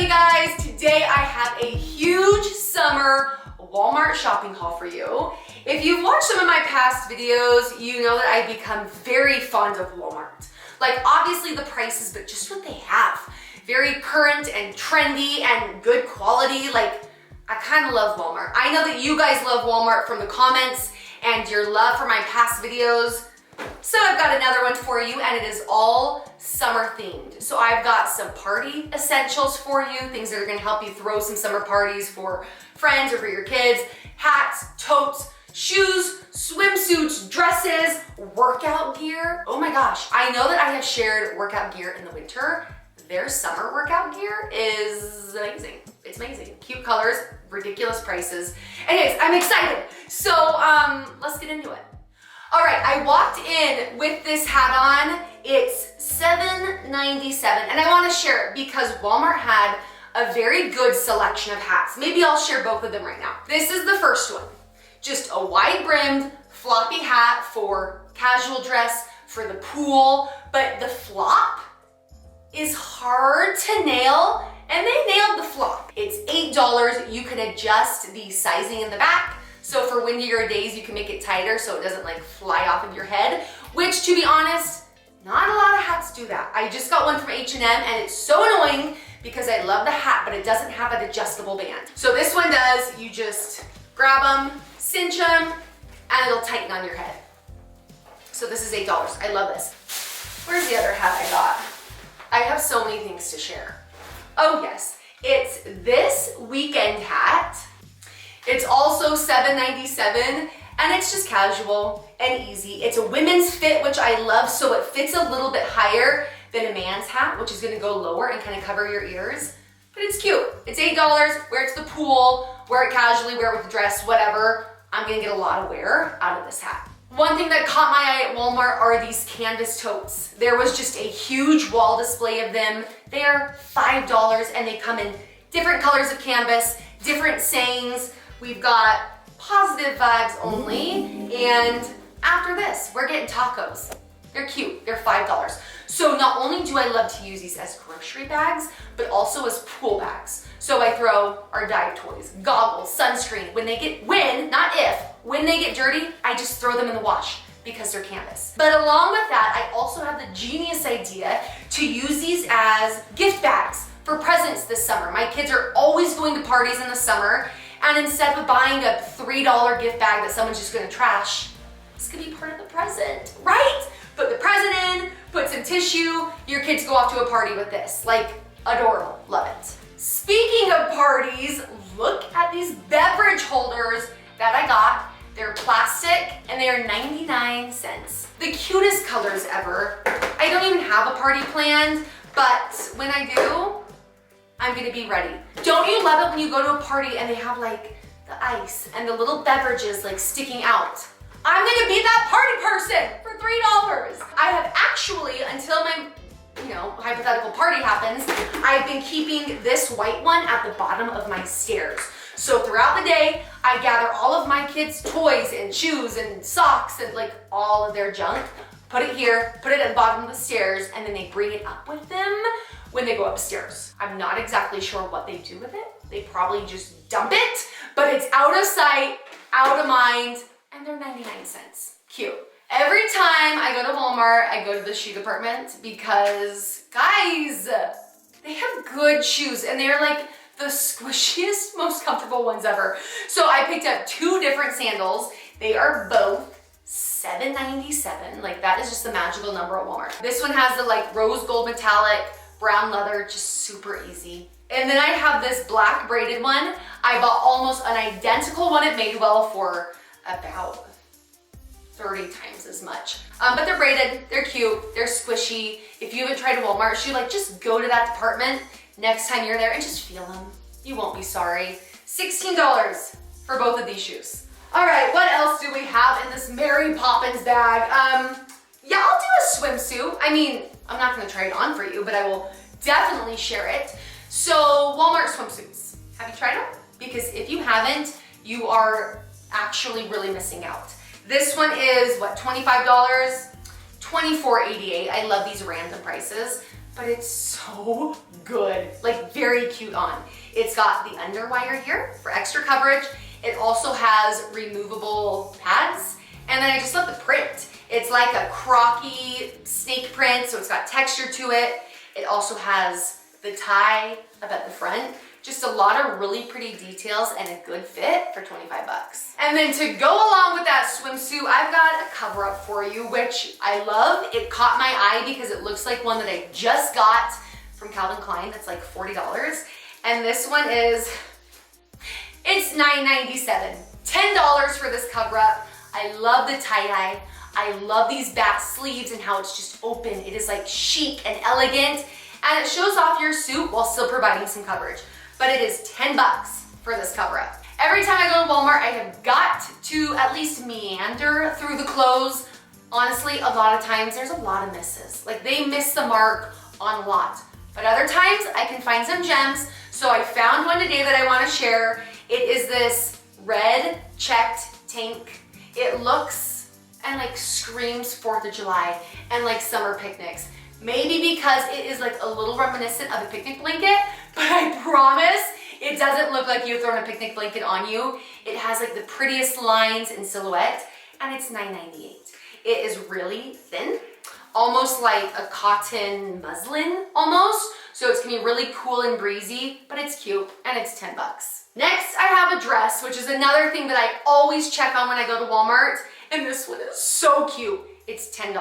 you guys? Today I have a huge summer Walmart shopping haul for you. If you've watched some of my past videos, you know that I've become very fond of Walmart. Like obviously the prices, but just what they have. Very current and trendy and good quality. Like I kind of love Walmart. I know that you guys love Walmart from the comments and your love for my past videos. So I've got another one for you, and it is all summer themed. So I've got some party essentials for you, things that are gonna help you throw some summer parties for friends or for your kids. Hats, totes, shoes, swimsuits, dresses, workout gear. Oh my gosh, I know that I have shared workout gear in the winter. Their summer workout gear is amazing. It's amazing. Cute colors, ridiculous prices. Anyways, I'm excited. So let's get into it. All right, I walked in with this hat on. It's $7.97, and I wanna share it because Walmart had a very good selection of hats. Maybe I'll share both of them right now. This is the first one. Just a wide-brimmed, floppy hat for casual dress, for the pool, but the flop is hard to nail, and they nailed the flop. It's $8. You can adjust the sizing in the back. So for windier days, you can make it tighter so it doesn't like fly off of your head, which to be honest, not a lot of hats do that. I just got one from H&M and it's so annoying because I love the hat, but it doesn't have an adjustable band. So this one does, you just grab them, cinch them, and it'll tighten on your head. So this is $8, I love this. Where's the other hat I got? I have so many things to share. Oh yes, it's this weekend hat. It's also $7.97, and it's just casual and easy. It's a women's fit, which I love, so it fits a little bit higher than a man's hat, which is gonna go lower and kind of cover your ears. But it's cute. It's $8, wear it to the pool, wear it casually, wear it with a dress, whatever. I'm gonna get a lot of wear out of this hat. One thing that caught my eye at Walmart are these canvas totes. There was just a huge wall display of them. They're $5, and they come in different colors of canvas, different sayings. We've got positive vibes only, and after this, we're getting tacos. They're cute, they're $5. So not only do I love to use these as grocery bags, but also as pool bags. So I throw our dive toys, goggles, sunscreen. When they get dirty, I just throw them in the wash because they're canvas. But along with that, I also have the genius idea to use these as gift bags for presents this summer. My kids are always going to parties in the summer, and instead of buying a $3 gift bag that someone's just gonna trash, this could be part of the present, right? Put the present in, put some tissue, your kids go off to a party with this. Like, adorable, love it. Speaking of parties, look at these beverage holders that I got. They're plastic and they are 99 cents. The cutest colors ever. I don't even have a party planned, but when I do, I'm gonna be ready. Don't you love it when you go to a party and they have like the ice and the little beverages like sticking out? I'm gonna be that party person for $3. I have actually, until my hypothetical party happens, I've been keeping this white one at the bottom of my stairs. So throughout the day, I gather all of my kids' toys and shoes and socks and like all of their junk, put it here, put it at the bottom of the stairs, and then they bring it up with them when they go upstairs. I'm not exactly sure what they do with it. They probably just dump it, but it's out of sight, out of mind, and they're 99 cents. Cute. Every time I go to Walmart, I go to the shoe department because, guys, they have good shoes and they're like the squishiest, most comfortable ones ever. So I picked up two different sandals. They are both $7.97. Like that is just the magical number at Walmart. This one has the like rose gold metallic, brown leather, just super easy. And then I have this black braided one. I bought almost an identical one at Madewell for about 30 times as much. But they're braided, they're cute, they're squishy. If you haven't tried a Walmart shoe, like just go to that department next time you're there and just feel them. You won't be sorry. $16 for both of these shoes. All right, what else do we have in this Mary Poppins bag? Yeah, I'll do a swimsuit. I mean, I'm not gonna try it on for you, but I will definitely share it. So Walmart swimsuits, have you tried them? Because if you haven't, you are actually really missing out. This one is what, $25? $24.88. I love these random prices. but it's so good. Like very cute on. It's got the underwire here for extra coverage. It also has removable pads. And then I just love the print. It's like a crocky snake print, so it's got texture to it. It also has the tie up at the front. Just a lot of really pretty details and a good fit for 25 bucks. And then to go along with that swimsuit, I've got a cover up for you, which I love. It caught my eye because it looks like one that I just got from Calvin Klein. That's like $40. And this one is, it's $9.97. $10 for this cover up. I love the tie-dye. I love these back sleeves and how it's just open. It is like chic and elegant, and it shows off your suit while still providing some coverage. But it is 10 bucks for this cover up. Every time I go to Walmart, I have got to at least meander through the clothes. Honestly, a lot of times there's a lot of misses. Like they miss the mark on a lot. But other times I can find some gems. So I found one today that I want to share. It is this red checked tank. It looks and like screams 4th of July and like summer picnics. Maybe because it is like a little reminiscent of a picnic blanket, but I promise it doesn't look like you've thrown a picnic blanket on you. It has like the prettiest lines and silhouette, and it's $9.98. It is really thin, almost like a cotton muslin almost. So it's gonna be really cool and breezy, but it's cute and it's 10 bucks. Next, I have a dress, which is another thing that I always check on when I go to Walmart. And this one is so cute. It's $10,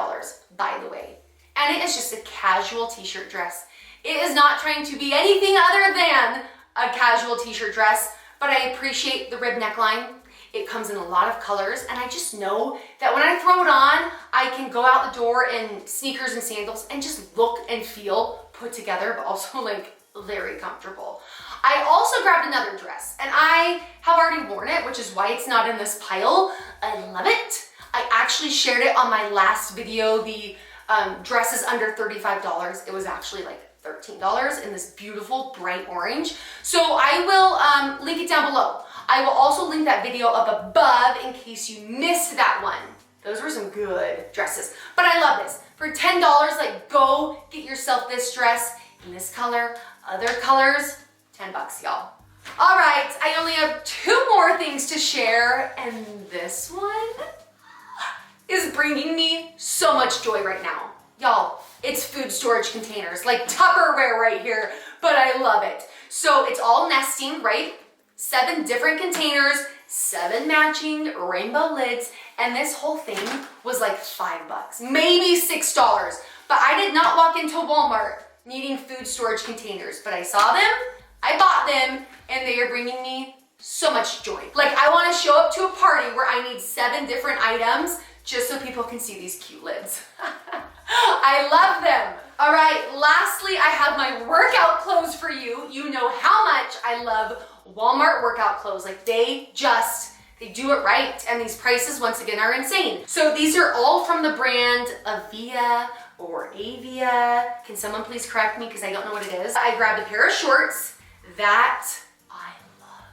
by the way. And it is just a casual t-shirt dress. It is not trying to be anything other than a casual t-shirt dress, but I appreciate the rib neckline. It comes in a lot of colors, and I just know that when I throw it on, I can go out the door in sneakers and sandals and just look and feel put together, but also like very comfortable. I also grabbed another dress, and I have already worn it, which is why it's not in this pile. I love it. I actually shared it on my last video, the dresses under $35. It was actually like $13 in this beautiful bright orange. So I will link it down below. I will also link that video up above in case you missed that one. Those were some good dresses, but I love this. For $10, like go get yourself this dress in this color, other colors, 10 bucks, y'all. All right, I only have 2 more things to share, and this one is bringing me so much joy right now. Y'all, it's food storage containers, like Tupperware right here, but I love it. So it's all nesting, right? 7 different containers, 7 matching rainbow lids, and this whole thing was like $5, maybe $6. But I did not walk into Walmart needing food storage containers, but I saw them, I bought them, and they are bringing me so much joy. Like I wanna show up to a party where I need 7 different items just so people can see these cute lids. I love them. All right, lastly, I have my workout clothes for you. You know how much I love Walmart workout clothes. Like they do it right. And these prices, once again, are insane. So these are all from the brand Avia or Avia. Can someone please correct me because I don't know what it is. I grabbed a pair of shorts that I love,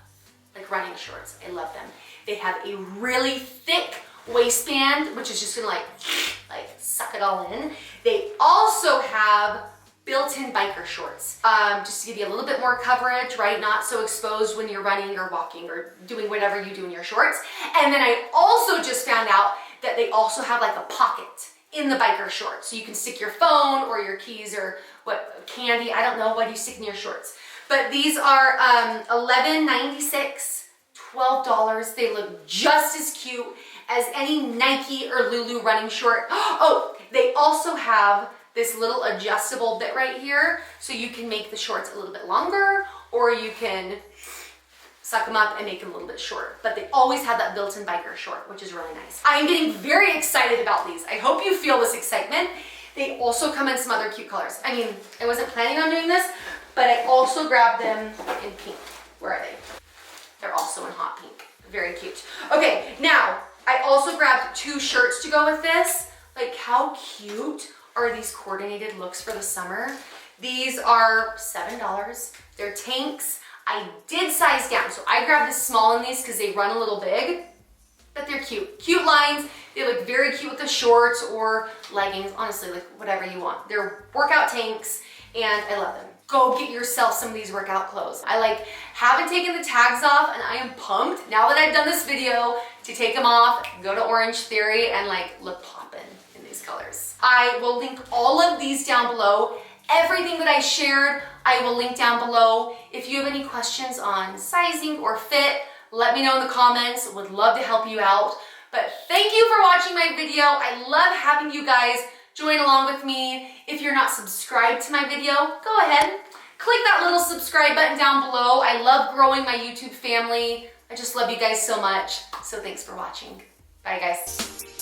like running shorts. I love them. They have a really thick waistband, which is just gonna like suck it all in. They also have built-in biker shorts, just to give you a little bit more coverage, right? Not so exposed when you're running or walking or doing whatever you do in your shorts. And then I also just found out that they also have like a pocket in the biker shorts. So you can stick your phone or your keys or what, candy, I don't know what you stick in your shorts. But these are $11.96, $12. They look just as cute as any Nike or Lulu running short. Oh, they also have this little adjustable bit right here, so you can make the shorts a little bit longer, or you can suck them up and make them a little bit shorter. But they always have that built-in biker short, which is really nice. I'm getting very excited about these. I hope you feel this excitement. They also come in some other cute colors. I mean, I wasn't planning on doing this, but I also grabbed them in pink. Where are they? They're also in hot pink. Very cute. Okay, now, I also grabbed 2 shirts to go with this. Like, how cute are these coordinated looks for the summer? These are $7. They're tanks. I did size down, so I grabbed the small in these because they run a little big, but they're cute. Cute lines. They look very cute with the shorts or leggings, honestly, like whatever you want. They're workout tanks and I love them. Go get yourself some of these workout clothes. I haven't taken the tags off and I am pumped now that I've done this video to take them off, go to Orange Theory and look poppin' in these colors. I will link all of these down below. Everything that I shared, I will link down below. If you have any questions on sizing or fit, let me know in the comments. Would love to help you out. But thank you for watching my video. I love having you guys join along with me. If you're not subscribed to my video, go ahead. Click that little subscribe button down below. I love growing my YouTube family. I just love you guys so much. So thanks for watching. Bye guys.